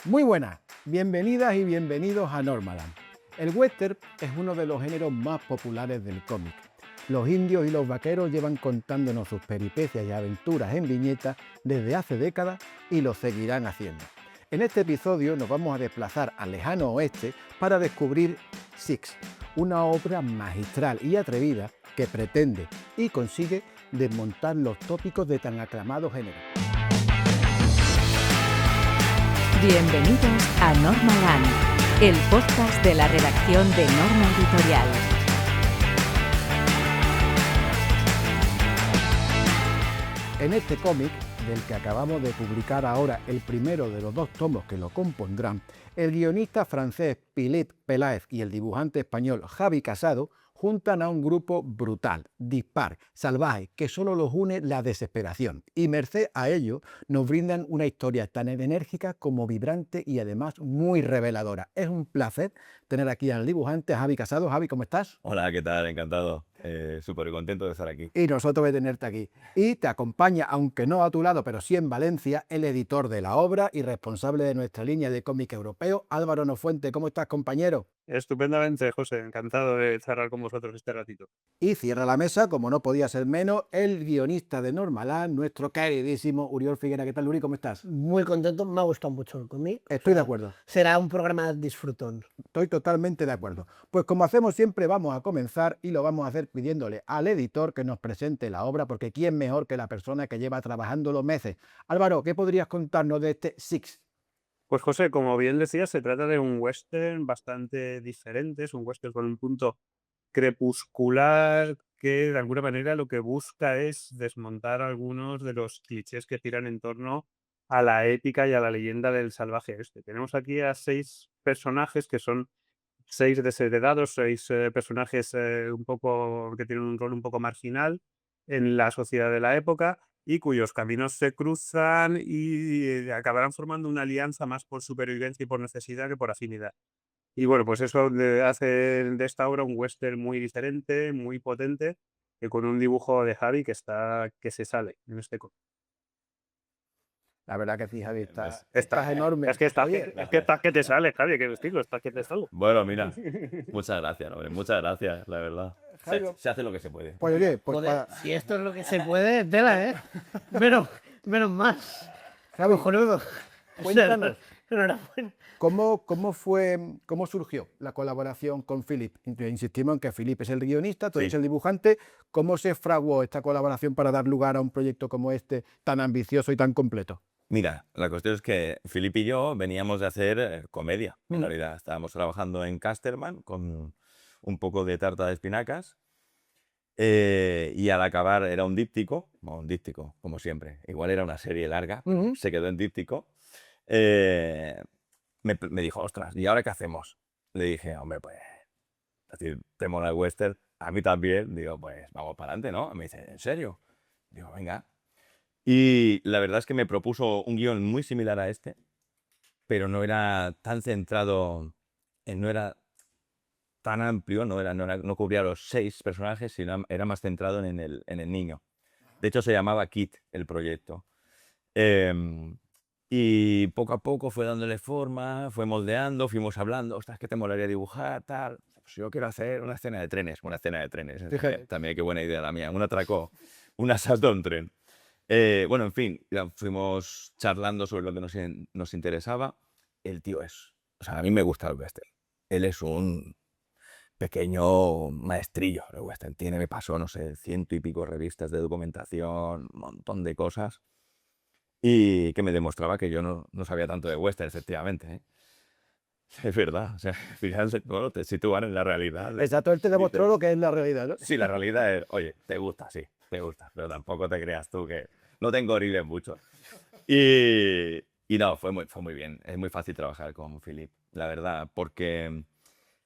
Muy buenas, bienvenidas y bienvenidos a Normaland. El western es uno de los géneros más populares del cómic. Los indios y los vaqueros llevan contándonos sus peripecias y aventuras en viñetas desde hace décadas y lo seguirán haciendo. En este episodio nos vamos a desplazar al lejano oeste para descubrir Six, una obra magistral y atrevida que pretende y consigue desmontar los tópicos de tan aclamado género. Bienvenidos a Normaland, el podcast de la redacción de Norma Editorial. En este cómic, del que acabamos de publicar ahora el primero de los dos tomos que lo compondrán, el guionista francés Philippe Peláez y el dibujante español Javi Casado juntan a un grupo brutal, dispar, salvaje, que solo los une la desesperación. Y merced a ello nos brindan una historia tan enérgica como vibrante y además muy reveladora. Es un placer tener aquí al dibujante Javi Casado. Javi, ¿cómo estás? Hola, ¿qué tal? Encantado. Súper contento de estar aquí. Y nosotros de tenerte aquí. Y te acompaña, aunque no a tu lado, pero sí en Valencia, el editor de la obra y responsable de nuestra línea de cómic europeo, Álvaro Nofuente. ¿Cómo estás, compañero? Estupendamente, José. Encantado de charlar con vosotros este ratito. Y cierra la mesa, como no podía ser menos, el guionista de Normaland, nuestro queridísimo Uriol Figuera. ¿Qué tal, Uri? ¿Cómo estás? Muy contento, me ha gustado mucho el cómic. Estoy de acuerdo. Será un programa disfrutón. Estoy totalmente de acuerdo. Pues como hacemos siempre, vamos a comenzar y lo vamos a hacer pidiéndole al editor que nos presente la obra, porque ¿quién mejor que la persona que lleva trabajando los meses? Álvaro, ¿qué podrías contarnos de este Six? Pues José, como bien decías, se trata de un western bastante diferente. Es un western con un punto crepuscular que de alguna manera lo que busca es desmontar algunos de los clichés que giran en torno a la épica y a la leyenda del salvaje este. Tenemos aquí a 6 personajes que son 6 desheredados, 6 personajes un poco que tienen un rol un poco marginal en la sociedad de la época y cuyos caminos se cruzan y acabarán formando una alianza más por supervivencia y por necesidad que por afinidad. Y bueno, pues eso hace de esta obra un western muy diferente, muy potente, que con un dibujo de Javi que se sale en este cómic. La verdad que sí, Javi, Está- estás enorme. Es que estás Oye, que te sale, Javi, que digo, estás que te sale. Bueno, mira, muchas gracias, hombre, muchas gracias, la verdad. Jairo. Se hace lo que se puede. pues oye, pues Joder, para- si esto es lo que se puede, tela, ¿eh? Menos más. Javi, Cojonudo. cuéntanos. Enhorabuena. ¿Cómo surgió la colaboración con Philip? Insistimos en que Philip es el guionista, tú Sí. eres el dibujante. ¿Cómo se fraguó esta colaboración para dar lugar a un proyecto como este, tan ambicioso y tan completo? Mira, la cuestión es que Filip y yo veníamos de hacer comedia. En Mm. realidad, estábamos trabajando en Casterman con un poco de tarta de espinacas. Y al acabar era un díptico, bueno, un díptico, como siempre. Igual era una serie larga, Ujú. se quedó en díptico. Me dijo, ostras, ¿y ahora qué hacemos? Le dije, hombre, pues, así te mola el western, a mí también. Digo, pues vamos para adelante, ¿no? Me dice, ¿en serio? Digo, venga. Y la verdad es que me propuso un guión muy similar a este, pero no era tan centrado, no era tan amplio, no cubría los 6 personajes, sino era más centrado en el niño. De hecho, se llamaba Kit el proyecto. Em, y poco a poco fue dándole forma, fue moldeando, fuimos hablando, ostras, ¿qué te molaría dibujar? Tal. Pues yo quiero hacer una escena de trenes, Fíjate. También qué buena idea la mía, un atracó, un asalto a un tren. Bueno, en fin, ya fuimos charlando sobre lo que nos interesaba. El tío o sea, a mí me gusta el western. Él es un pequeño maestrillo del western. Me pasó, no sé, 100 y pico revistas de documentación, un montón de cosas. Y que me demostraba que yo no sabía tanto de western, efectivamente, ¿eh? Es verdad, o sea, fíjense, bueno, te sitúan en la realidad. Exacto, él te demostró lo que es la realidad, ¿no? Sí, la realidad es, oye, te gusta, sí, te gusta, pero tampoco te creas tú que no te engoriles mucho. Y no, fue muy bien, es muy fácil trabajar con Philip, la verdad, porque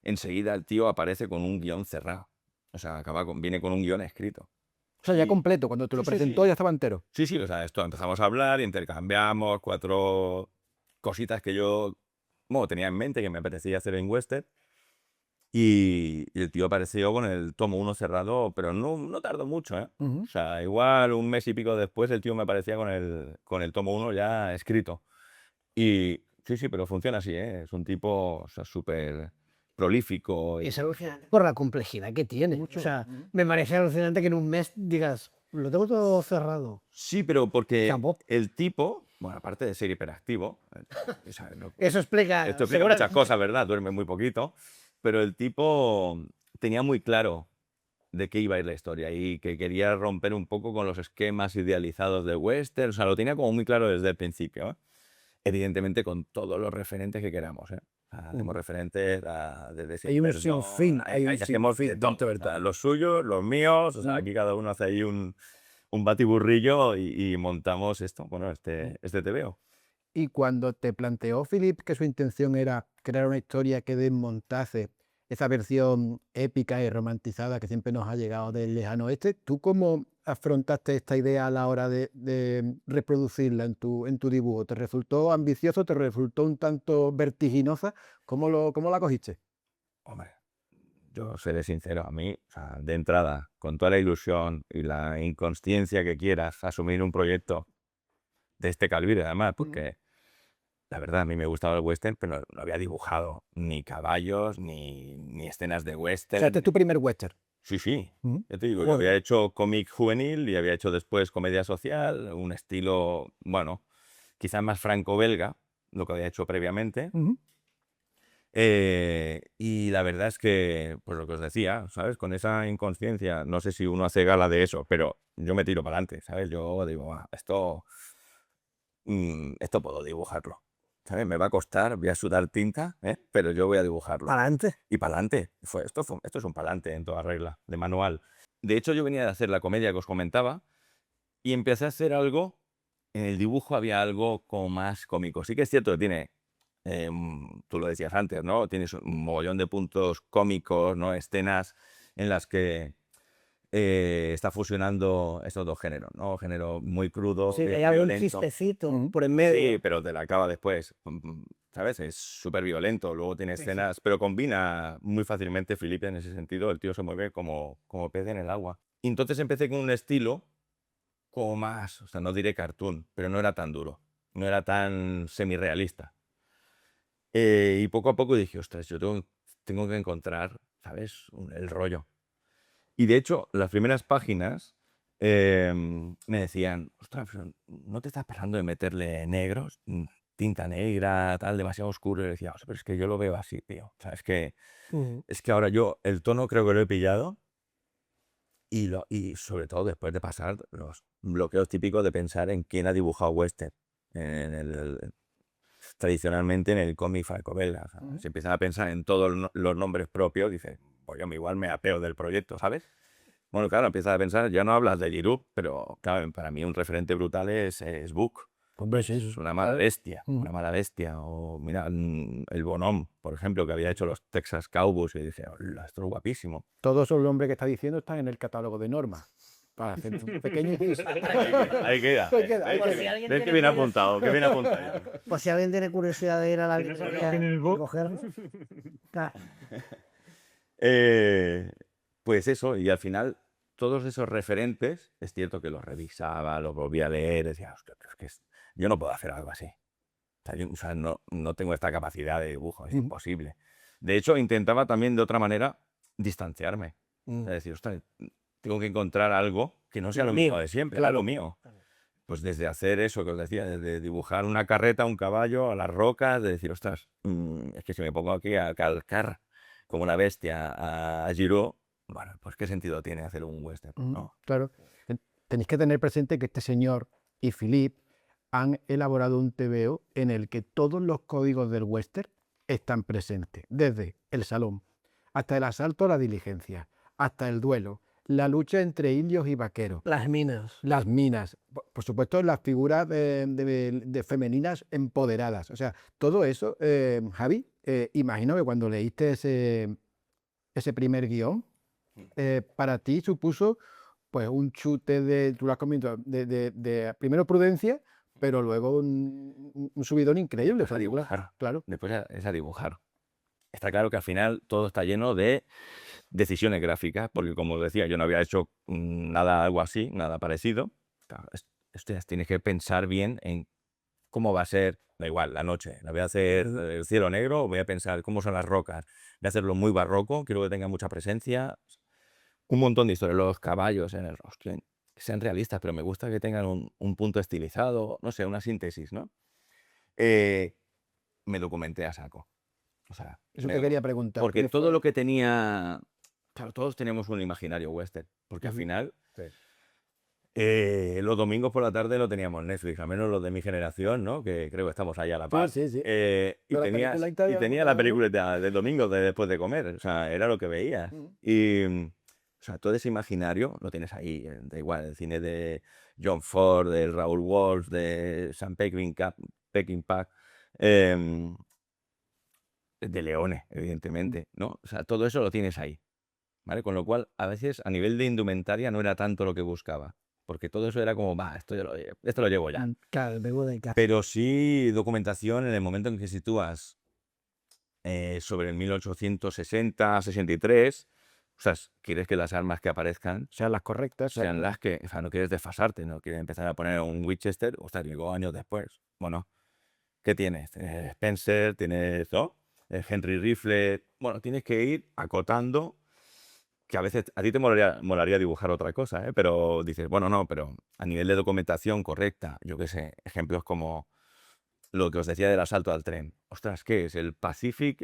enseguida el tío aparece con un guión cerrado, o sea, viene con un guión escrito. O sea, ya Y- completo, cuando te lo Sí, sí, presentó sí. ya estaba entero. Sí, sí, o sea, esto empezamos a hablar, intercambiamos 4 cositas que yo, bueno, tenía en mente que me apetecía hacer en western. Y el tío apareció con el tomo 1 cerrado, pero no tardó mucho, ¿eh? Ujú. O sea, igual un mes y pico después el tío me aparecía con el tomo 1 ya escrito. Y Sí, pero funciona así, ¿eh? Es un tipo, o sea, súper prolífico. Es alucinante por la complejidad que tiene. O sea, me parece alucinante que en un mes digas, lo tengo todo cerrado. Sí, pero porque Tampoco. el tipo, bueno, aparte de ser hiperactivo, o sea, Eso explica. esto explica muchas cosas, ¿verdad? Duerme muy poquito, pero el tipo tenía muy claro de qué iba a ir la historia y que quería romper un poco con los esquemas idealizados de western, o sea, lo tenía como muy claro desde el principio, ¿eh? Evidentemente con todos los referentes que queramos, ¿eh? O sea, hacemos referentes desde Hay un Perdón, sinfín, hay un hacemos sinfín de de todo, puntos, o sea, ¿verdad? los suyos, los míos, o sea, aquí cada uno hace ahí un batiburrillo y montamos esto, bueno, este TVO. Y cuando te planteó Philip que su intención era crear una historia que desmontase esa versión épica y romantizada que siempre nos ha llegado del lejano oeste, ¿tú cómo afrontaste esta idea a la hora de reproducirla en tu dibujo? ¿Te resultó ambicioso? ¿Te resultó un tanto vertiginosa? ¿Cómo la cogiste? Hombre, yo seré sincero, a mí, o sea, de entrada, con toda la ilusión y la inconsciencia que quieras, asumir un proyecto de este calibre, además, porque la verdad a mí me gustaba el western, pero no había dibujado ni caballos, ni escenas de O western. sea, este es tu primer western. Sí, Ujú. ya te digo, yo había hecho cómic juvenil y había hecho después comedia social, un estilo, bueno, quizás más franco-belga, lo que había hecho previamente. Ujú. Y la verdad es que, pues lo que os decía, ¿sabes? Con esa inconsciencia, no sé si uno hace gala de eso, pero yo me tiro para adelante, ¿sabes? Yo digo, "Ah, esto puedo dibujarlo, ¿sabes? Me va a costar, voy a sudar tinta, ¿eh? Pero yo voy a dibujarlo. Para adelante. Y para adelante. Esto es un para adelante en toda regla, de manual. De hecho, yo venía de hacer la comedia que os comentaba y empecé a hacer algo. En el dibujo había algo como más cómico. Sí que es cierto que tiene, tú lo decías antes, ¿no? Tienes un mogollón de puntos cómicos, ¿no? Escenas en las que está fusionando estos dos géneros, ¿no? Género muy crudo, Sí, hay algún violento. chistecito por en medio. Sí, pero te la acaba después, ¿sabes? Es súper violento, luego tiene escenas, pero combina muy fácilmente Felipe en ese sentido, el tío se mueve como pez en el agua. Y entonces empecé con un estilo como más, o sea, no diré cartoon, pero no era tan duro, no era tan semirealista. Y poco a poco dije, ostras, yo tengo que encontrar, ¿sabes? El rollo. Y de hecho, las primeras páginas me decían, ostras, pero ¿no te estás pasando de meterle negros? Tinta negra, tal, demasiado oscuro. Y le decía, "Ostras, pero es que yo lo veo así, tío. O sea, es que ahora yo el tono creo que lo he pillado y sobre todo después de pasar los bloqueos típicos de pensar en quién ha dibujado western. Tradicionalmente en el cómic franco-belga. O sea, se empiezan a pensar en todos los nombres propios, dices, pues yo igual me apeo del proyecto, ¿sabes? Bueno, claro, empiezas a pensar, ya no hablas de Giroud, pero claro, para mí un referente brutal es Book. Hombre, sí, Es una mala bestia, una mala bestia. O mira, el Bonhomme, por ejemplo, que había hecho los Texas Cowboys, y dice, hola, esto es guapísimo. Todos esos nombres que está diciendo están en el catálogo de Norma. Para hacer un pequeño inciso. Ahí queda. Ahí queda, ahí Por queda. si alguien ¿Ves que tiene viene curiosidad. apuntado? Que viene apuntado. Pues si alguien tiene curiosidad de ir a la ¿Tienes el librería en el y book? cogerlo. Claro. Pues eso, y al final todos esos referentes, es cierto que los revisaba, los volvía a leer, decía, "Hostia, pero es que yo no puedo hacer algo así. O sea, no tengo esta capacidad de dibujo, es imposible". De hecho, intentaba también de otra manera distanciarme. O sea, decir, ostras, tengo que encontrar algo que no sea lo mismo de siempre, algo mío. Pues desde hacer eso que os decía, desde dibujar una carreta, un caballo, a las rocas, de decir, ostras, es que si me pongo aquí a calcar como una bestia a Giroud, bueno, pues qué sentido tiene hacer un western, ¿no? Claro. Tenéis que tener presente que este señor y Philippe han elaborado un TVO en el que todos los códigos del western están presentes, desde el salón hasta el asalto a la diligencia, hasta el duelo, la lucha entre indios y vaqueros, Las minas. las minas, por supuesto las figuras de femeninas empoderadas. O sea, todo eso, Javi, imagino que cuando leíste ese primer guión, para ti supuso pues un chute tú lo has comentado, de primero prudencia, pero luego un subidón increíble. Después a dibujar. Claro. Después es a dibujar. Está claro que al final todo está lleno de decisiones gráficas, porque como os decía, yo no había hecho nada algo así, nada parecido. Claro, tienes que pensar bien en cómo va a ser, da igual, la noche. La voy a hacer el cielo negro, voy a pensar cómo son las rocas. Voy a hacerlo muy barroco, quiero que tenga mucha presencia. Un montón de historias. Los caballos en el rostro, que sean realistas, pero me gusta que tengan un punto estilizado, no sé, una síntesis, ¿no? Me documenté a saco. O sea, Eso te quería preguntar. porque ¿qué todo fue? lo que tenía. Claro, todos tenemos un imaginario western. Porque al Ujú. final, Sí. los domingos por la tarde no teníamos Netflix, al menos los de mi generación, ¿no? Que creo que estamos ahí a la par. Sí, sí. Y Pero la tenías, película y italiana, tenía la ¿no? película del domingo después de comer. O sea, era lo que veías. Ujú. Y, o sea, todo ese imaginario lo tienes ahí. Da igual, el cine de John Ford, de Raoul Walsh, de Sam Peckinpah, em, de Leone, evidentemente, ¿no? O sea, todo eso lo tienes ahí, ¿vale? Con lo cual, a veces, a nivel de indumentaria, no era tanto lo que buscaba, porque todo eso era como, va, esto lo llevo ya. Claro, vengo de casa. Pero sí documentación en el momento en que sitúas sobre el 1860, 63, o sea, quieres que las armas que aparezcan Sean las correctas. sean las que, o sea, no quieres desfasarte, no quieres empezar a poner un Winchester, o sea, llegó años después. Bueno, ¿qué tienes? Spencer, tienes, ¿no? Henry Rifle. Bueno, tienes que ir acotando, que a veces a ti te molaría dibujar otra cosa, ¿eh? Pero dices, bueno, no, pero a nivel de documentación correcta, yo qué sé, ejemplos como lo que os decía del asalto al tren. Ostras, ¿qué es? ¿El Pacific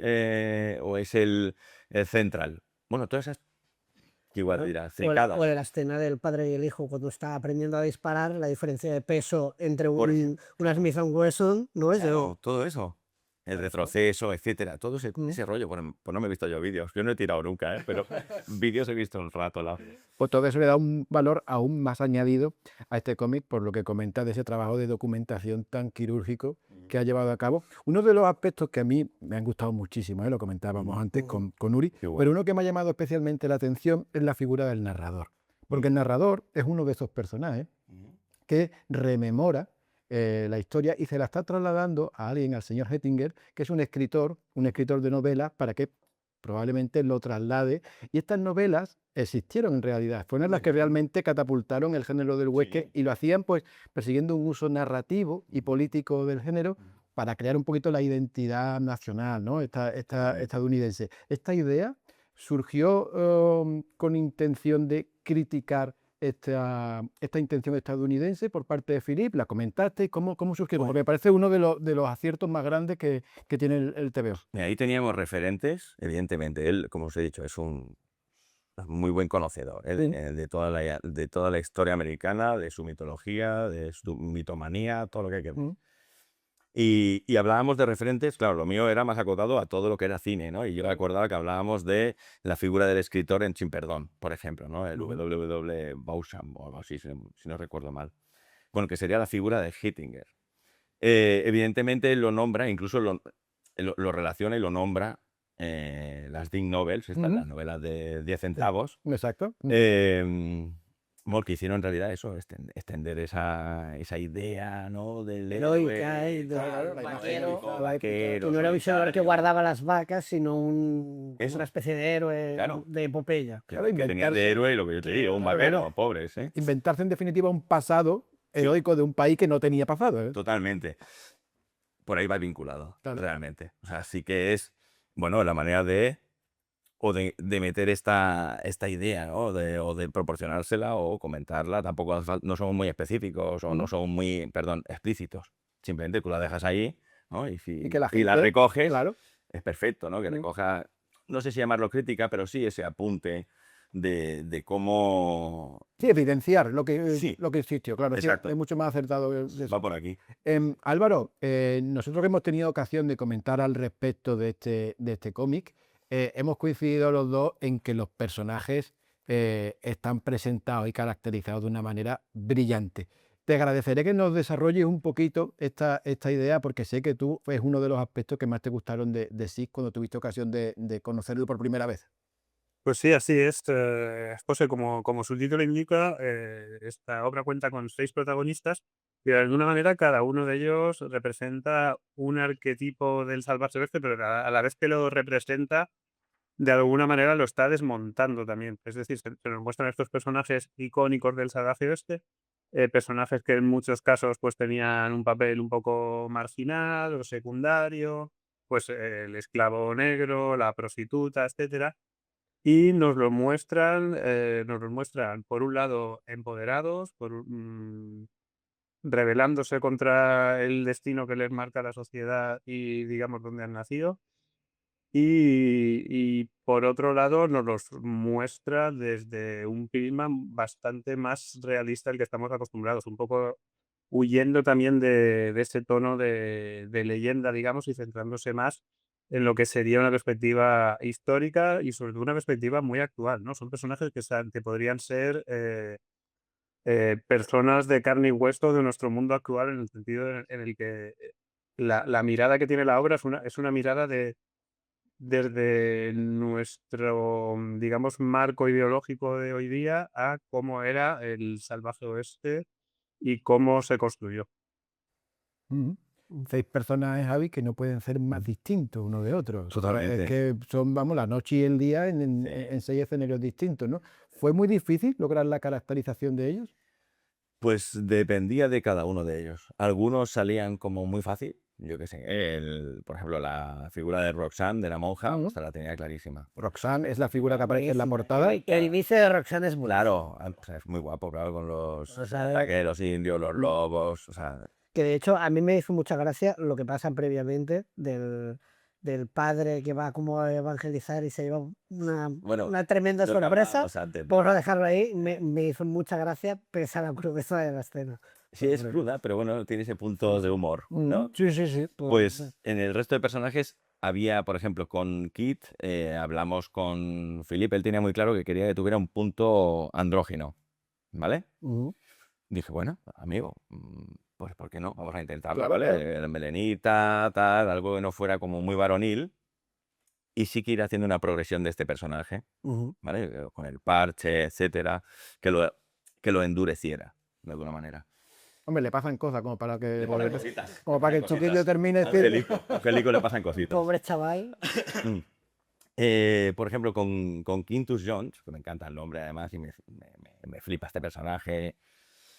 o es el Central? Bueno, todas esas, que igual ¿No? dirás, O la tricadas. escena del padre y el hijo cuando está aprendiendo a disparar, la diferencia de peso entre Por una Smith Wesson, ¿no es? Claro, todo eso. El retroceso, etcétera. Todo Mm. ese rollo. Bueno, pues no me he visto yo vídeos. Yo no he tirado nunca, ¿eh? Pero vídeos he visto un rato. Pues todo eso le da un valor aún más añadido a este cómic por lo que comenta de ese trabajo de documentación tan quirúrgico que ha llevado a cabo. Uno de los aspectos que a mí me han gustado muchísimo, lo comentábamos antes con Uri, Qué bueno. pero uno que me ha llamado especialmente la atención es la figura del narrador. Porque el narrador es uno de esos personajes que rememora la historia y se la está trasladando a alguien, al señor Hettinger, que es un escritor de novelas, para que probablemente lo traslade. Y estas novelas existieron en realidad, fueron las que realmente catapultaron el género del western y lo hacían pues persiguiendo un uso narrativo y político del género para crear un poquito la identidad nacional, ¿no? Estadounidense. Esta idea surgió con intención de criticar esta intención estadounidense por parte de Philip, la comentaste, ¿cómo surgió? Porque me parece uno de los aciertos más grandes que tiene el TVO. Ahí teníamos referentes, evidentemente. Él, como os he dicho, es un muy buen conocedor de toda la historia americana, de su mitología, de su mitomanía, todo lo que hay que ver. Y hablábamos de referentes, claro, lo mío era más acotado a todo lo que era cine, ¿no? Y yo recordaba que hablábamos de la figura del escritor en Sin Perdón, por ejemplo, ¿no? El W.W. Bauscham o algo así, si no recuerdo mal. Bueno, que sería la figura de Hittinger. Evidentemente él lo nombra, incluso lo relaciona y lo nombra las Ding Novels, las novelas de 10 centavos. Exacto. Bueno, que hicieron en realidad eso, extender esa idea, ¿no? Del Heroica, héroe, claro, la imagen, vaquero, que no era un señor que solitario. guardaba las vacas, sino Eso. una especie de héroe Claro. de epopeya. Claro, Que tenía de héroe lo que yo te digo, un Claro, vaquero, claro. pobres, ¿eh? Inventarse en definitiva un pasado heroico de un país que no tenía pasado, ¿eh? Totalmente. Por ahí va vinculado, Claro. realmente. O sea, sí que es, bueno, la manera de meter esta idea, ¿no? O de proporcionársela o comentarla. Tampoco no somos muy específicos o no somos muy, explícitos. Simplemente tú la dejas ahí, ¿no? Y que la la gente, recoges, claro. es perfecto, ¿no? Que recoja, no sé si llamarlo crítica, pero sí ese apunte de cómo Sí, evidenciar lo que Sí. existió, claro. Sí, Exacto. es mucho más acertado de eso. va por aquí. Álvaro, nosotros que hemos tenido ocasión de comentar al respecto de este cómic, hemos coincidido los dos en que los personajes están presentados y caracterizados de una manera brillante. Te agradeceré que nos desarrolles un poquito esta idea, porque sé que tú es uno de los aspectos que más te gustaron de Six cuando tuviste ocasión de conocerlo por primera vez. Pues sí, así es. José, como su título indica, esta obra cuenta con 6 protagonistas y de alguna manera cada uno de ellos representa un arquetipo del salvaje oeste, pero a la vez que lo representa, de alguna manera lo está desmontando también. Es decir, se nos muestran estos personajes icónicos del salvaje oeste personajes que en muchos casos pues tenían un papel un poco marginal o secundario, pues el esclavo negro, la prostituta, etcétera, y nos los muestran por un lado empoderados, rebelándose contra el destino que les marca la sociedad y digamos donde han nacido. Y por otro lado nos los muestra desde un prisma bastante más realista al que estamos acostumbrados, un poco huyendo también de ese tono de leyenda, digamos, y centrándose más en lo que sería una perspectiva histórica y sobre todo una perspectiva muy actual, ¿no? Son personajes que podrían ser personas de carne y hueso de nuestro mundo actual en el sentido en el que la mirada que tiene la obra es una mirada desde nuestro, digamos, marco ideológico de hoy día a cómo era el salvaje oeste y cómo se construyó. Ujú. 6 personajes, Javi, que no pueden ser más distintos uno de otros. Totalmente. Es que son, vamos, la noche y el día Sí. en 6 escenarios distintos, ¿no? ¿Fue muy difícil lograr la caracterización de ellos? Pues dependía de cada uno de ellos. Algunos salían como muy fácil. Yo qué sé, por ejemplo, la figura de Roxanne, de la monja, Ujú. esta la tenía clarísima. Roxanne es la figura que aparece en la Buenísima. portada. El inicio de Roxanne es muy Claro, o sea, es muy guapo, claro, con los O sea, vaqueros indios, los lobos, o sea, que de hecho a mí me hizo mucha gracia lo que pasa previamente del padre que va como a evangelizar y se lleva bueno, una tremenda lo que sorpresa. hablábamos antes, ¿no? Por no dejarlo ahí, me hizo mucha gracia pese a la crudeza de la escena. Sí, es cruda, pero bueno, tiene ese punto de humor, ¿no? Sí, sí, sí. Pues en el resto de personajes había, por ejemplo, con Kit, hablamos con Philippe, él tenía muy claro que quería que tuviera un punto andrógino, ¿vale? Ujú. Dije, bueno, amigo, pues ¿por qué no? Vamos a intentarlo, Claro, ¿vale? Melenita, tal, algo que no fuera como muy varonil, y sí que ir haciendo una progresión de este personaje, Ujú. ¿vale? Con el parche, etcétera, que lo endureciera, de alguna manera. Hombre, le pasan cosas como para que, Cositas. como para que el chiquillo termine. A Angelico le pasan cositas. Pobre chaval. Por ejemplo, con Quintus Jones, que me encanta el nombre además y me flipa este personaje,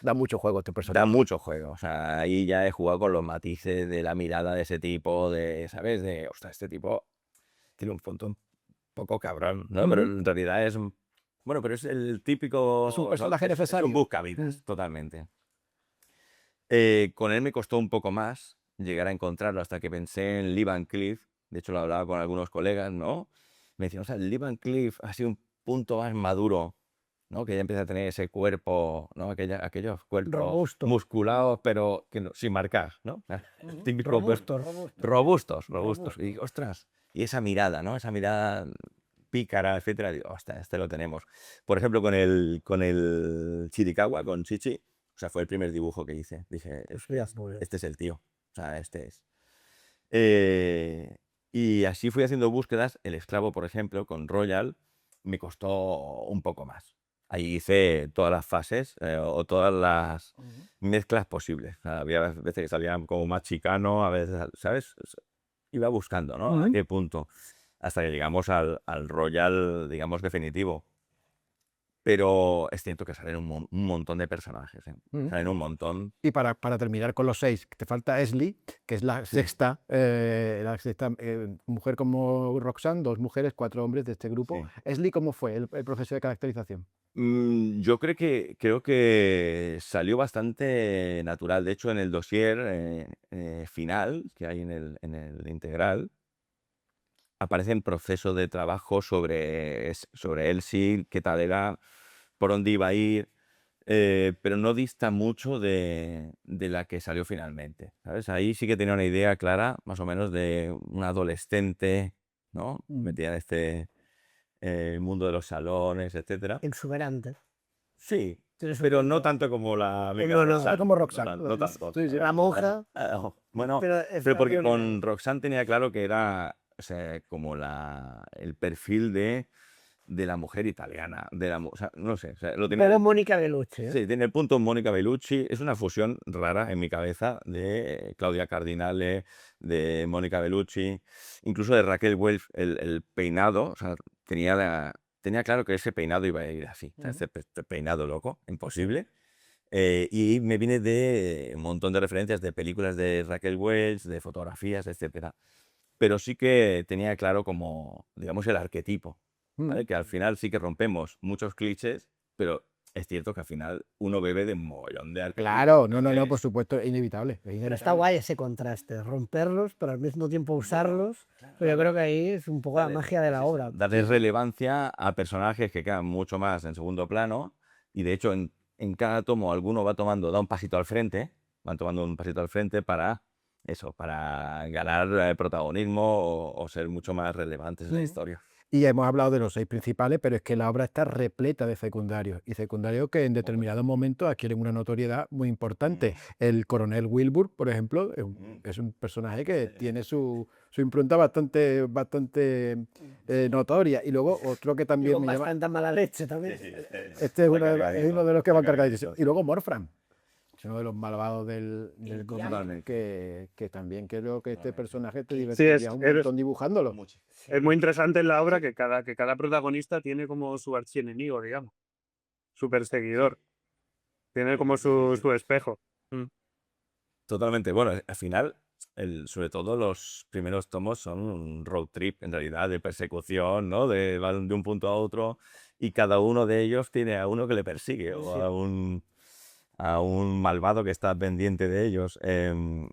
Da mucho juego este da personaje. mucho juego. O sea, ahí ya he jugado con los matices de la mirada de ese tipo, ¿sabes? Ostras, este tipo tiene un punto un poco cabrón, ¿no? Pero en realidad es, bueno, pero es el típico, Es un ¿no? personaje Es necesario. un buscavidas, totalmente. Con él me costó un poco más llegar a encontrarlo hasta que pensé en Lee Van Cleef. De hecho, lo hablaba con algunos colegas, ¿no? Me decían, o sea, Lee Van Cleef ha sido un punto más maduro, ¿no? Que ya empieza a tener ese cuerpo, ¿no? Aquellos cuerpos Robusto. musculados, pero sin marcar, ¿no? Típico Robusto. robustos. Y digo, ostras, y esa mirada, ¿no? Esa mirada pícara, etcétera. Digo, ostras, este lo tenemos. Por ejemplo, con el Chiricahua, con Chichi, o sea, fue el primer dibujo que hice. Dije, este es el tío. O sea, este es. Y así fui haciendo búsquedas. El esclavo, por ejemplo, con Royal, me costó un poco más. Ahí hice todas las fases o todas las mezclas posibles. O sea, había veces que salían como más chicano, a veces, ¿sabes? Iba buscando, ¿no? ¿A qué punto? Hasta que llegamos al Royal, digamos, definitivo. Pero es cierto que salen un montón de personajes, ¿eh? Salen un montón. Y para terminar con los 6, te falta Esli, que es la sexta mujer como Roxanne, 2 mujeres, 4 hombres de este grupo. Sí. Esli, ¿cómo fue el proceso de caracterización? Yo creo que salió bastante natural. De hecho, en el dossier final que hay en el integral, aparece en proceso de trabajo sobre Elsie, qué tal era, por dónde iba a ir, pero no dista mucho de la que salió finalmente, ¿sabes? Ahí sí que tenía una idea clara, más o menos, de una adolescente, ¿no? Metida en este mundo de los salones, etcétera. Exuberante. Sí, Tienes un pero no punto. tanto como la amiga No, no, Roxanne. como Roxanne. No tanto. Sí, sí. La monja. Bueno, Pero pero porque es con Roxanne tenía claro que era, o sea, como el perfil de la mujer italiana, o sea, no sé, o sea, lo tiene, Pero Mónica Bellucci, ¿eh? sí, tiene el punto Mónica Bellucci, es una fusión rara en mi cabeza de Claudia Cardinale, de Mónica Bellucci, incluso de Raquel Welch, el peinado, o sea, tenía claro que ese peinado iba a ir así, o sea, este peinado loco, imposible. Y me vine de un montón de referencias de películas de Raquel Welch, de fotografías, etcétera. Pero sí que tenía claro como, digamos, el arquetipo, ¿vale? Mm. Que al final sí que rompemos muchos clichés, pero es cierto que al final uno bebe de un mogollón de arquetipos. Claro, no, por Entonces, supuesto, es inevitable. Es Pero está inevitable. guay ese contraste, romperlos, pero al mismo tiempo usarlos. Pero yo creo que ahí es un poco la magia de la obra. darle relevancia a personajes que quedan mucho más en segundo plano, y de hecho en cada tomo alguno va tomando, da un pasito al frente, van tomando un pasito al frente para eso, para ganar protagonismo o ser mucho más relevantes en la Mm. historia. Y ya hemos hablado de los 6 principales, pero es que la obra está repleta de secundarios, y secundarios que en determinados momentos adquieren una notoriedad muy importante. El coronel Wilbur, por ejemplo, es un personaje que tiene su impronta bastante notoria. Y luego otro que Y también con me llama... bastante mala leche también. Este es uno de los que va cargadísimo. Y luego Morfran, es uno de los malvados del cómic, Totalmente. que también creo que este personaje te Sí, divertiría un montón dibujándolo. Mucho. Es muy interesante en la obra que cada protagonista tiene como su archienemigo, digamos, su perseguidor. Tiene como su espejo. Totalmente. Bueno, al final, sobre todo los primeros tomos son un road trip, en realidad, de persecución, ¿no? Van de un punto a otro, y cada uno de ellos tiene a uno que le persigue, o a un malvado que está pendiente de ellos.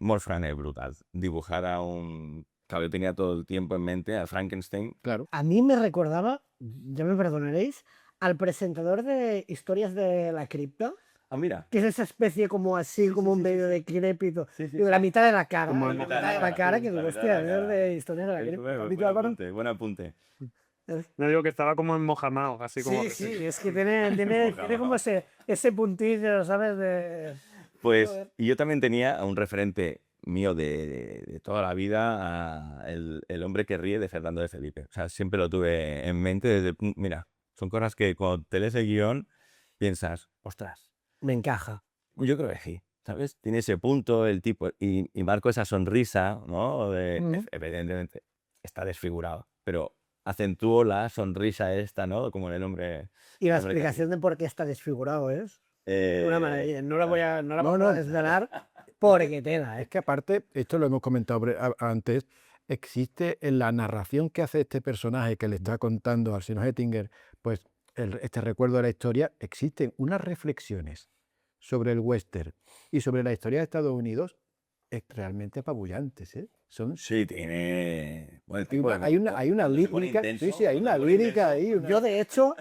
Morfran es brutal. Dibujar a un... Claro, yo tenía todo el tiempo en mente a Frankenstein. Claro. A mí me recordaba, ya me perdonaréis, al presentador de Historias de la Cripta, Ah, mira. que es esa especie como así, como un medio decrépito, Sí, sí, digo, la mitad de la cara, Como la la mitad de la cara, que digo, la hostia, mitad de la es de Historias de la Cripta. Buen apunte. No digo que estaba como en Mojamao, así como... Sí, sí, es que tiene como ese puntillo, ¿sabes? Pues, Joder. y yo también tenía a un referente mío de toda la vida, el hombre que ríe de Fernando de Felipe. O sea, siempre lo tuve en mente desde... Mira, son cosas que cuando te lees el guión piensas, ostras, Me encaja. yo creo que sí, ¿sabes? Tiene ese punto, el tipo, y Marco esa sonrisa, ¿no? Evidentemente está desfigurado, pero acentúo la sonrisa esta, ¿no? Como en el hombre... Y la el hombre que explicación de por qué está desfigurado es una ríe. maravilla. No la voy a no. desvelar porque tela, Es que aparte, esto lo hemos comentado antes, existe en la narración que hace este personaje que le está contando al señor Hettinger, pues este recuerdo de la historia, existen unas reflexiones sobre el western y sobre la historia de Estados Unidos realmente apabullantes, ¿eh? Son, Sí, tiene... Bueno, el tipo de hay una se pone lírica, intenso, sí, hay una se pone lírica intenso. ahí. Yo, de hecho,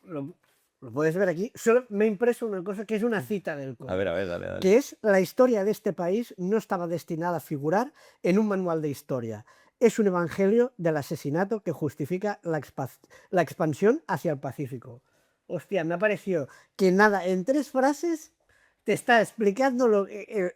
lo puedes ver aquí, solo me he impreso una cosa que es una cita del cómic, A ver, dale. que es: la historia de este país no estaba destinada a figurar en un manual de historia. Es un evangelio del asesinato que justifica la expansión hacia el Pacífico. Hostia, me ha parecido que nada, en 3 frases te está explicando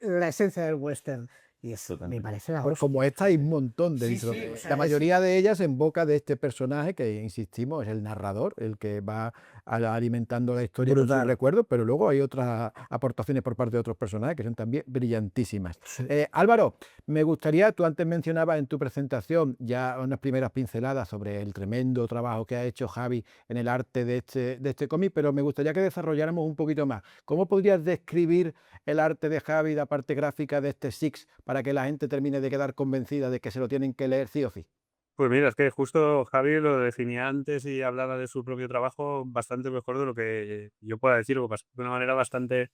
la esencia del western. Y eso me Totalmente. parece la Pues hostia. como esta hay un montón Sí, dentro. sí, o sea, La es- mayoría de ellas en boca de este personaje que, insistimos, es el narrador, el que va alimentando la historia con sus Brutal. recuerdos, pero luego hay otras aportaciones por parte de otros personajes que son también brillantísimas. Sí. Álvaro, me gustaría, tú antes mencionabas en tu presentación ya unas primeras pinceladas sobre el tremendo trabajo que ha hecho Javi en el arte de este cómic, pero me gustaría que desarrolláramos un poquito más. ¿Cómo podrías describir el arte de Javi, la parte gráfica de este Six, para que la gente termine de quedar convencida de que se lo tienen que leer sí o sí? Pues mira, es que justo Javi lo definía antes y hablaba de su propio trabajo bastante mejor de lo que yo pueda decir, de una manera bastante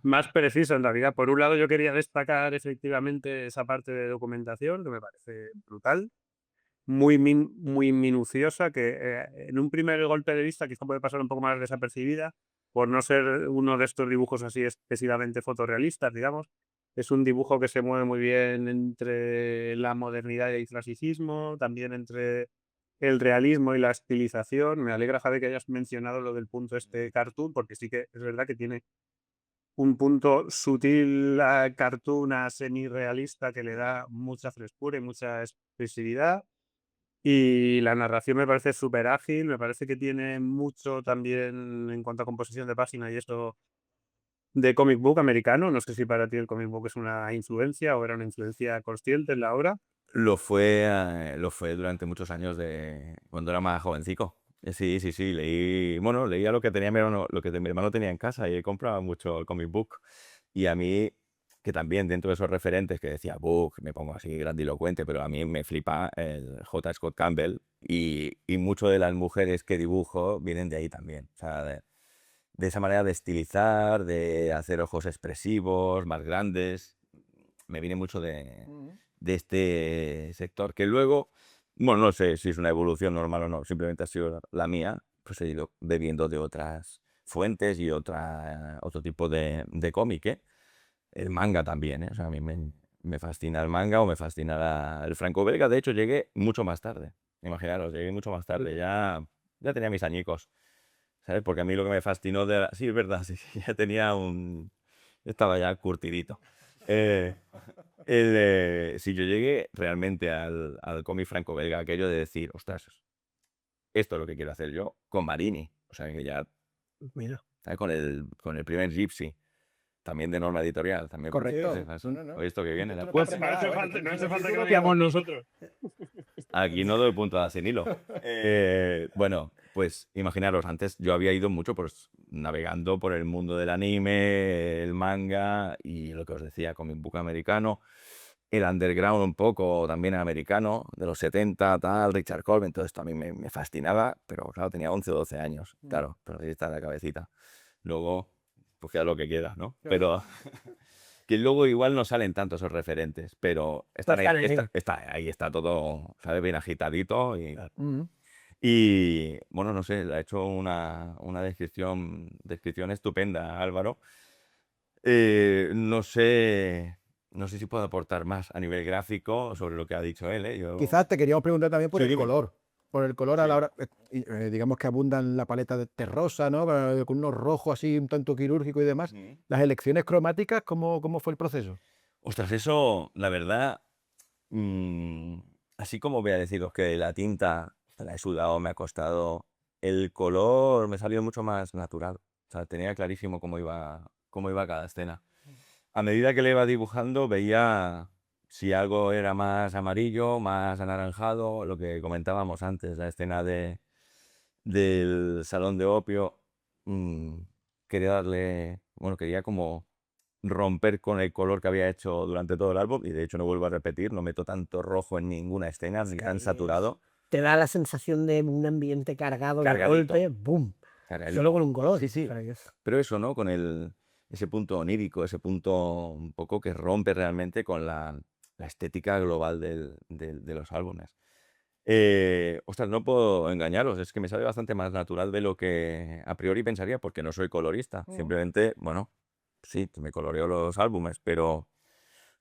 más precisa en realidad. Por un lado, yo quería destacar efectivamente esa parte de documentación, que me parece brutal, muy minuciosa, que en un primer golpe de vista quizá puede pasar un poco más desapercibida, por no ser uno de estos dibujos así excesivamente fotorrealistas, digamos. Es un dibujo que se mueve muy bien entre la modernidad y el clasicismo, también entre el realismo y la estilización. Me alegra, Javi, que hayas mencionado lo del punto este cartoon, porque sí que es verdad que tiene un punto sutil a cartoon, a semi-realista, que le da mucha frescura y mucha expresividad. Y la narración me parece súper ágil, me parece que tiene mucho también en cuanto a composición de página y eso de comic book americano. No sé si para ti el comic book es una influencia o era una influencia consciente en la obra. Lo fue durante muchos años cuando era más jovencico. Sí, sí, sí, leía lo que tenía mi hermano, lo que mi hermano tenía en casa y él compraba mucho el comic book. Y a mí, que también dentro de esos referentes que decía book, me pongo así grandilocuente, pero a mí me flipa el J. Scott Campbell y mucho de las mujeres que dibujo vienen de ahí también. O sea, de esa manera de estilizar, de hacer ojos expresivos, más grandes. Me viene mucho de este sector, que luego, bueno, no sé si es una evolución normal o no, simplemente ha sido la mía, pues he ido bebiendo de otras fuentes y otro tipo de cómic, ¿eh? El manga también, ¿eh? O sea, a mí me fascina el manga o me fascina el franco-belga. De hecho, llegué mucho más tarde. Imaginaros, llegué mucho más tarde. Ya tenía mis añicos, ¿sabes? Porque a mí lo que me fascinó Sí, es verdad, sí, ya tenía Estaba ya curtidito. Eh, si yo llegué realmente al cómic franco-belga, aquello de decir, ostras, esto es lo que quiero hacer yo con Marini. O sea, que ya, Mira. ¿sabes? Con el primer Gypsy, también de Norma Editorial. También Correcto. dices, No, no, no. "Oye, esto que viene. Esto la no puedo está No hace preparado, falta, ¿eh? no hace Sí, falta sí, que lo sí, digamos nosotros. Aquí no doy puntada sin hilo. Bueno, pues imaginaros, antes yo había ido mucho pues, navegando por el mundo del anime, el manga y lo que os decía, comic book americano, el underground un poco también americano, de los 70, tal, Richard Coleman, todo esto a mí me fascinaba, pero claro, tenía 11 o 12 años, claro, pero ahí está en la cabecita. Luego, pues queda lo que queda, ¿no? Pero que luego igual no salen tanto esos referentes, pero están ahí, Están ahí. ahí está todo, ¿sabes? Bien agitadito Mm. y bueno, no sé, le ha hecho una descripción estupenda, Álvaro. No sé si puedo aportar más a nivel gráfico sobre lo que ha dicho él, ¿eh? Quizás te queríamos preguntar también por Sí, el dime. color. Por el color a Sí. la hora, digamos que abundan la paleta de terrosa, ¿no? Con unos rojos así un tanto quirúrgico y demás. Ujú. Las elecciones cromáticas, ¿cómo fue el proceso? Ostras, eso, la verdad, mm, así como voy a deciros que la tinta la he sudado, me ha costado, el color me salió mucho más natural. O sea, tenía clarísimo cómo iba cada escena. A medida que le iba dibujando, veía si algo era más amarillo, más anaranjado, lo que comentábamos antes, la escena del salón de opio. mm, quería como romper con el color que había hecho durante todo el álbum, y de hecho no vuelvo a repetir, no meto tanto rojo en ninguna escena, ni tan saturado. Te da la sensación de un ambiente cargado de Cargadito. golpe, ¡boom! Cargadito. Solo con un color. Sí, sí. Pero eso, ¿no? Con ese punto onírico, ese punto un poco que rompe realmente con la estética global de los álbumes. Ostras, no puedo engañaros, es que me sale bastante más natural de lo que a priori pensaría, porque no soy colorista. Simplemente, bueno, sí, me coloreo los álbumes, pero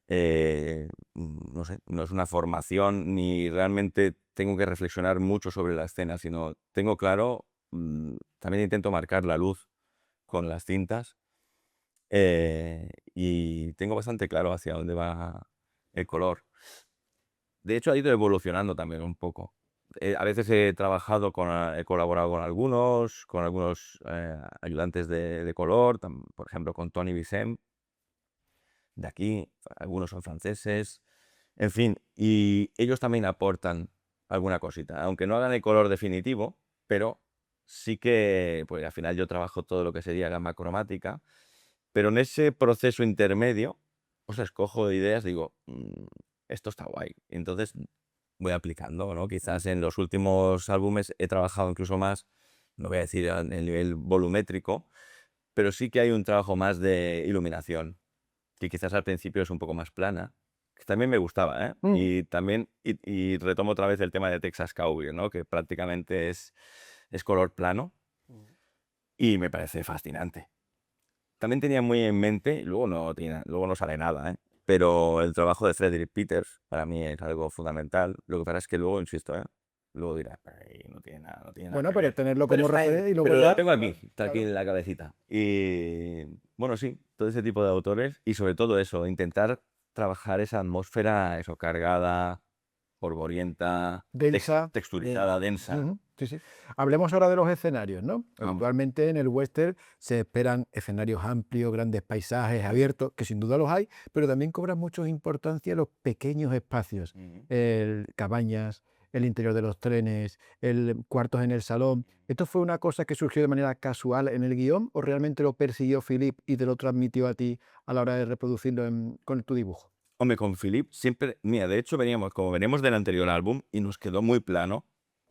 no sé, no es una formación ni realmente tengo que reflexionar mucho sobre la escena, sino tengo claro, también intento marcar la luz con las cintas, y tengo bastante claro hacia dónde va el color. De hecho, ha ido evolucionando también un poco. A veces he colaborado con algunos ayudantes de color, por ejemplo, con Tony Vicent, de aquí, algunos son franceses, en fin, y ellos también aportan alguna cosita, aunque no hagan el color definitivo, pero sí que, pues al final yo trabajo todo lo que sería gama cromática, pero en ese proceso intermedio, os escojo ideas, digo, esto está guay. Y entonces voy aplicando, ¿no? Quizás en los últimos álbumes he trabajado incluso más, no voy a decir a el nivel volumétrico, pero sí que hay un trabajo más de iluminación, que quizás al principio es un poco más plana, que también me gustaba, ¿eh? Mm. Y también, y retomo otra vez el tema de Texas Cowboy, ¿no? Que prácticamente es color plano y me parece fascinante. También tenía muy en mente, y luego no sale nada, ¿eh? Pero el trabajo de Frederick Peters para mí es algo fundamental. Lo que pasa es que luego, insisto, ¿eh? Luego dirás, "Pero ahí no tiene nada Bueno, que pero ver". tenerlo Pero como está ahí. referente y luego Pero lo ya. tengo aquí, está aquí Claro. en la cabecita. Y bueno, sí, todo ese tipo de autores y sobre todo eso, intentar trabajar esa atmósfera, eso, cargada, polvorienta, Densa. texturizada, densa. Ujú, sí, sí. Hablemos ahora de los escenarios, ¿no? Vamos. Actualmente en el western se esperan escenarios amplios, grandes paisajes abiertos, que sin duda los hay, pero también cobran mucha importancia los pequeños espacios, cabañas, el interior de los trenes, cuartos en el salón. ¿Esto fue una cosa que surgió de manera casual en el guión o realmente lo persiguió Philip y te lo transmitió a ti a la hora de reproducirlo con tu dibujo? Hombre, con Philip siempre, mira, de hecho como veníamos del anterior álbum y nos quedó muy plano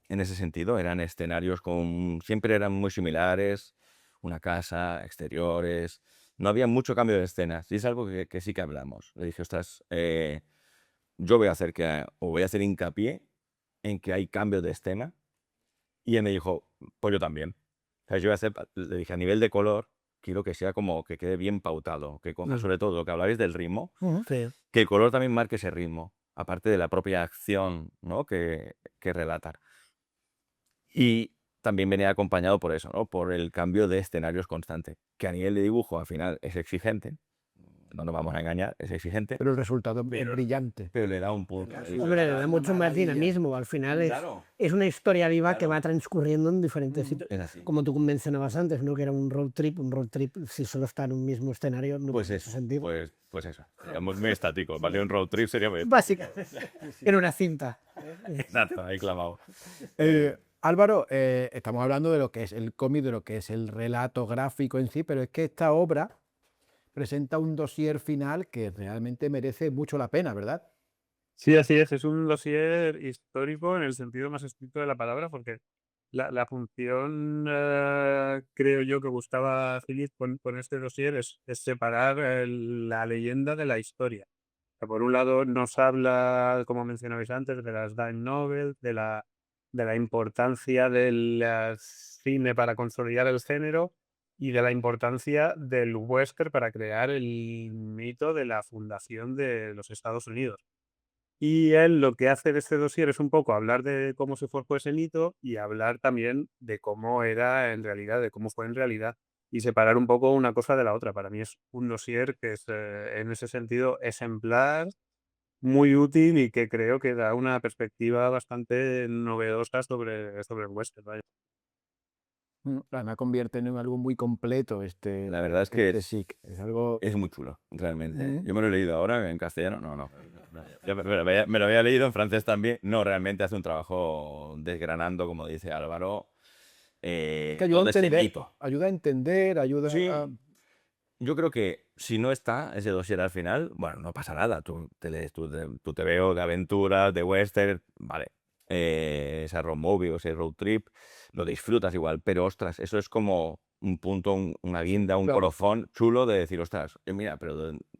en ese sentido, eran escenarios siempre eran muy similares, una casa, exteriores, no había mucho cambio de escenas y es algo que sí que hablamos. Le dije, ostras, yo voy a hacer hincapié en que hay cambios de escena y él me dijo, pues yo también. O sea, le dije, a nivel de color, quiero que sea como que quede bien pautado, sobre todo lo que habláis del ritmo, Sí. que el color también marque ese ritmo, aparte de la propia acción, ¿no? que relata. Y también venía acompañado por eso, ¿no? Por el cambio de escenarios constante, que a nivel de dibujo al final es exigente, no nos vamos a engañar, es exigente, Pero el resultado es brillante. pero le da un punto. Hombre, le da mucho más dinamismo. Al final Claro, es una historia viva que claro. va transcurriendo en diferentes sitios. Es así. Como tú mencionabas antes, ¿no? Que era un road trip, si solo está en un mismo escenario, no Pues tiene eso, sentido. pues eso. Seríamos muy estáticos, ¿vale? Un road trip sería muy... Básicamente, en una cinta. Exacto, ahí clavado. Álvaro, estamos hablando de lo que es el cómic, de lo que es el relato gráfico en sí, pero es que esta obra presenta un dossier final que realmente merece mucho la pena, ¿verdad? Sí, así es un dossier histórico en el sentido más estricto de la palabra, porque la función, creo yo, que buscaba Philip con este dossier es separar la leyenda de la historia. O sea, por un lado nos habla, como mencionabais antes, de las dime novels, de la importancia del cine para consolidar el género y de la importancia del western para crear el mito de la fundación de los Estados Unidos. Y él lo que hace de este dossier es un poco hablar de cómo se forjó ese mito y hablar también de cómo era en realidad, de cómo fue en realidad, y separar un poco una cosa de la otra. Para mí es un dossier que es, en ese sentido, ejemplar, muy útil y que creo que da una perspectiva bastante novedosa sobre el western, vaya. Además convierte en algo muy completo La verdad es que SIC. Es algo... es muy chulo, realmente. Mm. Yo me lo he leído ahora en castellano, no. Yo me lo había leído en francés también. No, realmente hace un trabajo desgranando, como dice Álvaro, Que ayuda a todo ese entender, mito. ayuda a entender, ayuda Sí, a... yo creo que si no está ese dossier al final, bueno, no pasa nada. Tú te lees, tú te veo de aventuras, de western, vale. Esa road movie o ese road trip, lo disfrutas igual, pero ostras, eso es como un punto, una guinda, un Claro. colofón chulo de decir, ostras, mira,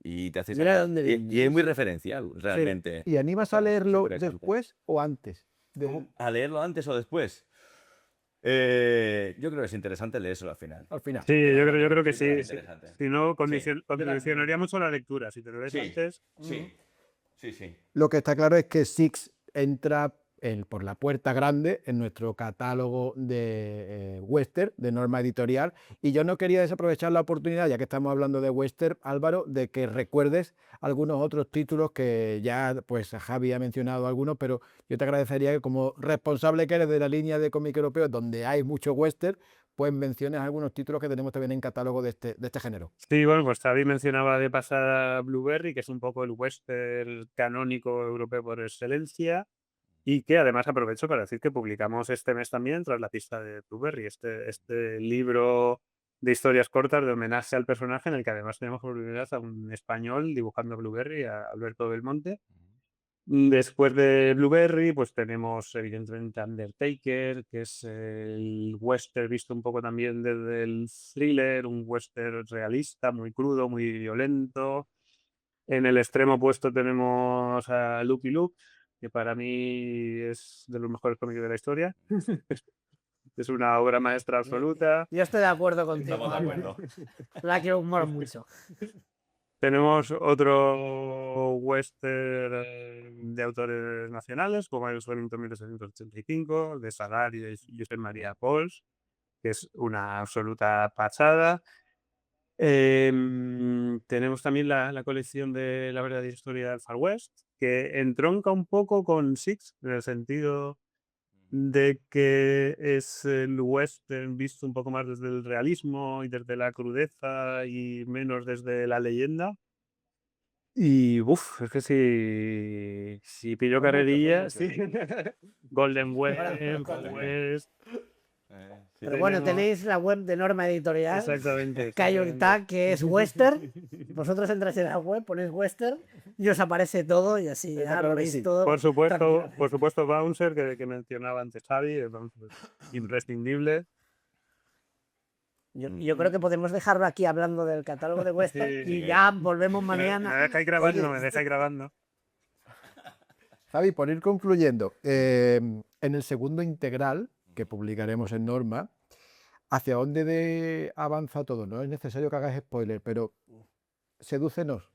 y te haces... Mira dónde Y viene. es muy referencial, realmente. ¿Y animas a Ostras, leerlo superexplicado. después o antes? ¿A leerlo antes o después? Yo creo que es interesante leérselo al final. Al final. Sí, yo creo que Siempre sí. es interesante. Si no, Sí. condicionaría mucho la lectura. Si te lo lees Sí. antes, Sí. Lo que está claro es que Six entra por la puerta grande en nuestro catálogo de western, de Norma Editorial, y yo no quería desaprovechar la oportunidad, ya que estamos hablando de western, Álvaro, de que recuerdes algunos otros títulos que ya, pues Javi ha mencionado algunos, pero yo te agradecería que como responsable que eres de la línea de cómic europeo, donde hay mucho western, pues menciones algunos títulos que tenemos también en catálogo de este género. sí, bueno, pues Xavi mencionaba de pasada Blueberry, que es un poco el western canónico europeo por excelencia, y que además aprovecho para decir que publicamos este mes también Tras la pista de Blueberry, este libro de historias cortas de homenaje al personaje, en el que además tenemos por primera vez a un español dibujando a Blueberry, a Alberto Belmonte. Después de Blueberry, pues tenemos evidentemente Undertaker, que es el western visto un poco también desde el thriller, un western realista, muy crudo, muy violento. En el extremo opuesto tenemos a Lucky Luke, que para mí es de los mejores cómics de la historia. Es una obra maestra absoluta. Yo estoy de acuerdo contigo. Estamos de acuerdo. La quiero humor mucho. Tenemos otro western de autores nacionales, como el Wellington 1785, de Salari y Josep María Pols, que es una absoluta pasada. Tenemos también la colección de La verdadera historia del Far West, que entronca un poco con Six, en el sentido de que es el western visto un poco más desde el realismo y desde la crudeza y menos desde la leyenda. Y es que si pillo Son muchos, carrerilla, son sí. Golden West, West. Pero bueno, Tenemos- tenéis la web de Norma Editorial, Exactamente. que hay un tag que es western. Vosotros entráis en la web, ponéis western y os aparece todo y así Está ya claro lo que veis sí. todo. Por supuesto, Bouncer, que mencionaba antes Javi, imprescindible. Yo creo que podemos dejarlo aquí hablando del catálogo de western Sí, y sí. ya volvemos Me mañana. dejáis grabando, Oye, me dejáis grabando. Javi, por ir concluyendo, en el segundo integral que publicaremos en Norma, ¿hacia dónde avanza todo? No es necesario que hagas spoiler, pero sedúcenos.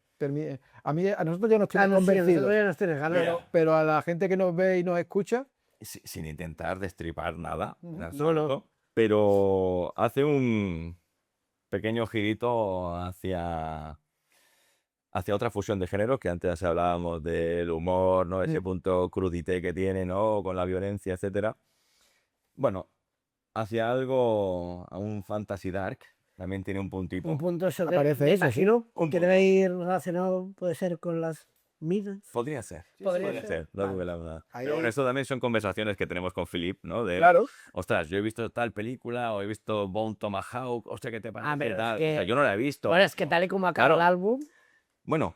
A nosotros ya nos tienen Claro, sí, convencidos, nosotros ya nos tienes ganado. pero a la gente que nos ve y nos escucha, Sin intentar destripar nada, en No, absoluto, pero hace un pequeño girito hacia otra fusión de géneros, que antes hablábamos del humor, ¿no? Ese punto crudité que tiene, ¿no? Con la violencia, etcétera. Bueno, hacia algo, a un fantasy dark, también tiene un puntito. Un punto eso Aparece me eso, sí. imagino Un que punto. debe ir relacionado, puede ser con las midas. Podría ser. Podría ser. la Vale. verdad. Ahí Pero hay- eso también son conversaciones que tenemos con Philip, ¿no? De, claro, ostras, yo he visto tal película o he visto Bone Tomahawk, hostia, ¿qué te parece? pero es tal? que- O sea, yo no la he visto. Bueno, es que tal y como acaba Claro. el álbum, Bueno,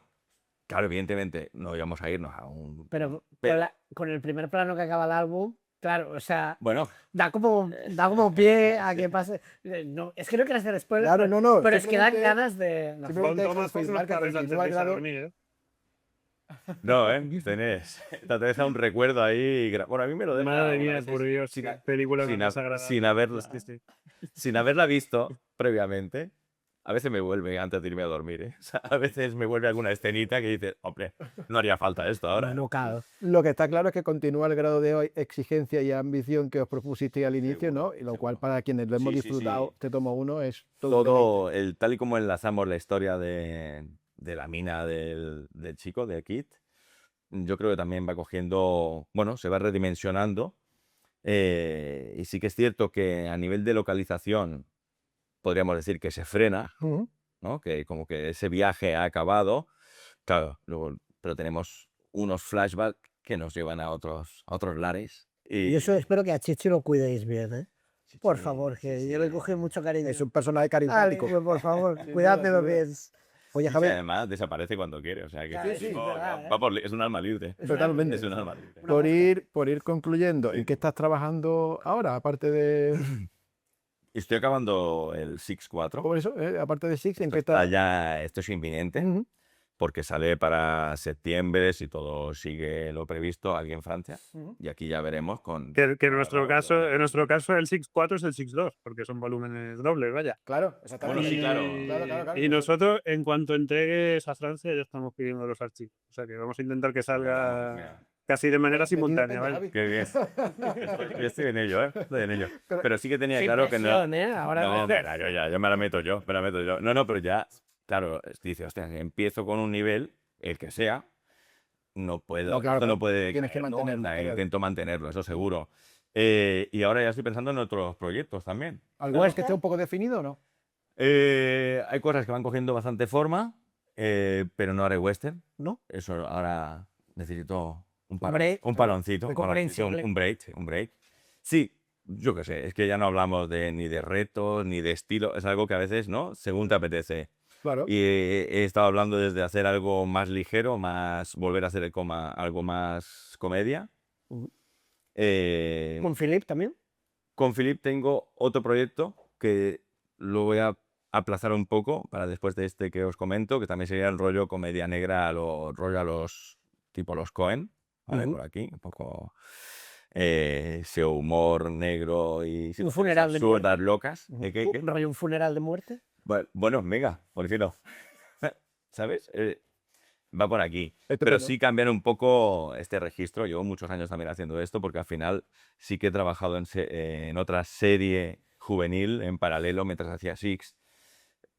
claro, evidentemente no íbamos a irnos a un... pero Pero- con el primer plano que acaba el álbum, claro, o sea, Bueno, da como pie a que pase. No, es que no quiero hacer spoiler, claro, no. pero es que dan simplemente- ganas de. no sé. simplemente Con Thomas confirmar que antes de continúa el irse a grado- dormir, ¿eh? no, te deja un recuerdo ahí. Bueno, a mí me lo deja. Madre a mía, veces por Dios, sin, qué película sin más ha- agradable. sin haberla, Sí, sí. sin haberla visto previamente. A veces me vuelve antes de irme a dormir, ¿eh? O sea, a veces me vuelve alguna escenita que dices, hombre, no haría falta esto ahora. No, claro. Lo que está claro es que continúa el grado de hoy, exigencia y ambición que os propusisteis al inicio, Seguro, ¿no? Y lo seguro. cual para quienes lo hemos Sí, sí, disfrutado, sí. este tomo 1 es todo. un Todo, tal y como enlazamos la historia de la mina del chico, de Kid, yo creo que también va cogiendo, bueno, se va redimensionando. Y sí que es cierto que a nivel de localización, podríamos decir que se frena, deleite. Ujú. ¿no? Que como que ese viaje ha acabado. Claro, luego, pero tenemos unos flashbacks que nos llevan a otros lares. Y eso espero que a Chichi lo cuidéis bien, ¿eh? Por sí, favor, que sí, yo le sí. cogí mucho cariño. Es un personaje Dale, carismático. pues, por favor, Sin cuidádmelo duda, sin bien. Oye, Y que Javier, además desaparece cuando quiere, o sea que Claro, ese sí, tipo es verdad, es un alma libre. totalmente. Es un alma libre. Por ir concluyendo, ¿en qué estás trabajando ahora? Aparte de. Estoy acabando el 6-4. Por eso, aparte de Six, ¿en qué Está estás? ya, esto es inminente, Ujú. porque sale para septiembre, si todo sigue lo previsto, aquí en Francia. Ujú. Y aquí ya veremos con... Que en nuestro Claro, caso, claro. el 6-4 es el 6-2, porque son volúmenes dobles, vaya. Claro, exactamente. Bueno, sí, claro. Claro. Y nosotros, en cuanto entregues a Francia, ya estamos pidiendo los archivos. O sea que vamos a intentar que salga Mira. casi de manera Metido simultánea, en ¿vale? Javi. Qué bien. Yo estoy en ello, ¿eh? Estoy en ello. Pero sí que tenía Sin claro que no... presión, ¿eh? Ahora No, mira, yo me la meto yo, me la meto yo. No, pero ya, claro, dice, hostia, si empiezo con un nivel, el que sea, no puedo, No, claro, esto no puede tienes que caer, ¿no? mantenerlo, Nada, claro. intento mantenerlo, eso seguro. Y ahora ya estoy pensando en otros proyectos también. ¿Algo es que esté un poco definido o no? Hay cosas que van cogiendo bastante forma, pero no haré western. ¿No? Eso ahora necesito un break. paloncito, un Comprensible. un break. Sí, yo qué sé, es que ya no hablamos ni de retos, ni de estilo, es algo que a veces, ¿no? Según te apetece. Claro. Y he estado hablando desde hacer algo más ligero, volver a hacer algo más comedia. Ujú. Eh, ¿Con Philip también? con Philip tengo otro proyecto que lo voy a aplazar un poco para después de este que os comento, que también sería el rollo comedia negra, rollo a los tipo los Coen, ¿vale? Ujú. Por aquí, un poco ese humor negro y Un funeral de absurdas locas. ¿Qué? ¿Un rollo un funeral de muerte? Bueno, venga, por decirlo. ¿Sabes? Va por aquí. Pero Estupendo. sí cambiar un poco este registro. Llevo muchos años también haciendo esto porque al final sí que he trabajado en otra serie juvenil en paralelo mientras hacía Six.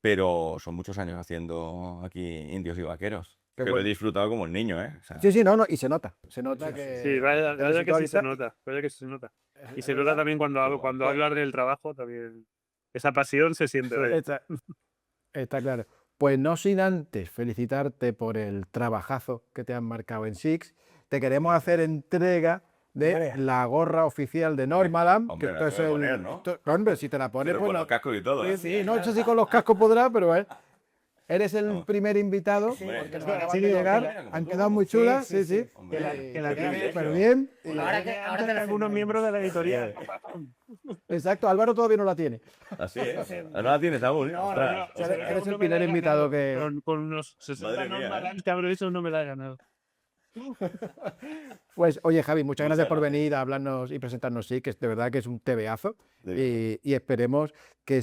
Pero son muchos años haciendo aquí indios y vaqueros. Qué Que lo he bueno. disfrutado como el niño, ¿eh? O sea, Sí, no, y se nota. Se nota que. Sí, vaya que sí se ahorita- nota. Vaya que sí se nota. Y Es se nota verdad. también cuando hablas del trabajo, también esa pasión se siente. vaya. Está claro. Pues no sin antes felicitarte por el trabajazo que te han marcado en Six. Te queremos hacer entrega de Hombre. la gorra oficial de Normaland. Hombre, que la esto tengo es que el- poner, ¿no? Hombre, si te la pones, Pero pues con no- los cascos y todo, ¿eh? Sí, no sé si con los cascos podrá, pero eres el Vamos. primer invitado. Hombre, porque es nos verdad, acaban sí, de como llegar. tú, Han como quedado tú. muy chulas, sí, sí. Hombre, Que la qué queda privilegio. Súper bien. Y- Ahora te Antes las algunos miembros de la editorial. Exacto, Álvaro todavía no la tiene. Así es. No la tienes aún. Ostras. no, eres el primer invitado que- Con unos 60 Madre mía, Normaland que habré hecho no me la he ganado. Pues, oye, Javi, muchas gracias por gracias. venir a hablarnos y presentarnos, sí, que es de verdad que es un tebeazo. De Y esperemos que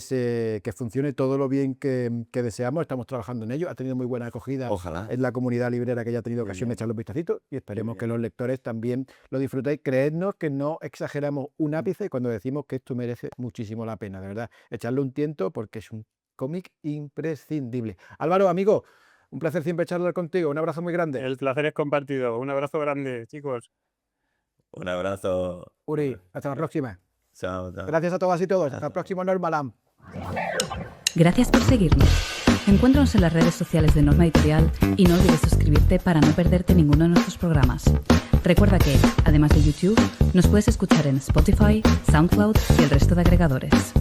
funcione todo lo bien que deseamos. Estamos trabajando en ello. Ha tenido muy buena acogida Ojalá. en la comunidad librera, que ya ha tenido Qué ocasión de bien. echarle un vistacito, y esperemos bien. que los lectores también lo disfrutéis. Creednos que no exageramos un ápice cuando decimos que esto merece muchísimo la pena, de verdad. Echarle un tiento porque es un cómic imprescindible. Álvaro, amigo, un placer siempre charlar contigo. Un abrazo muy grande. El placer es compartido. Un abrazo grande, chicos. Un abrazo. Uri, hasta la próxima. Chao, chao. Gracias a todas y todos. Hasta el próximo Normaland. Gracias por seguirnos. Encuéntranos en las redes sociales de Norma Editorial y no olvides suscribirte para no perderte ninguno de nuestros programas. Recuerda que, además de YouTube, nos puedes escuchar en Spotify, SoundCloud y el resto de agregadores.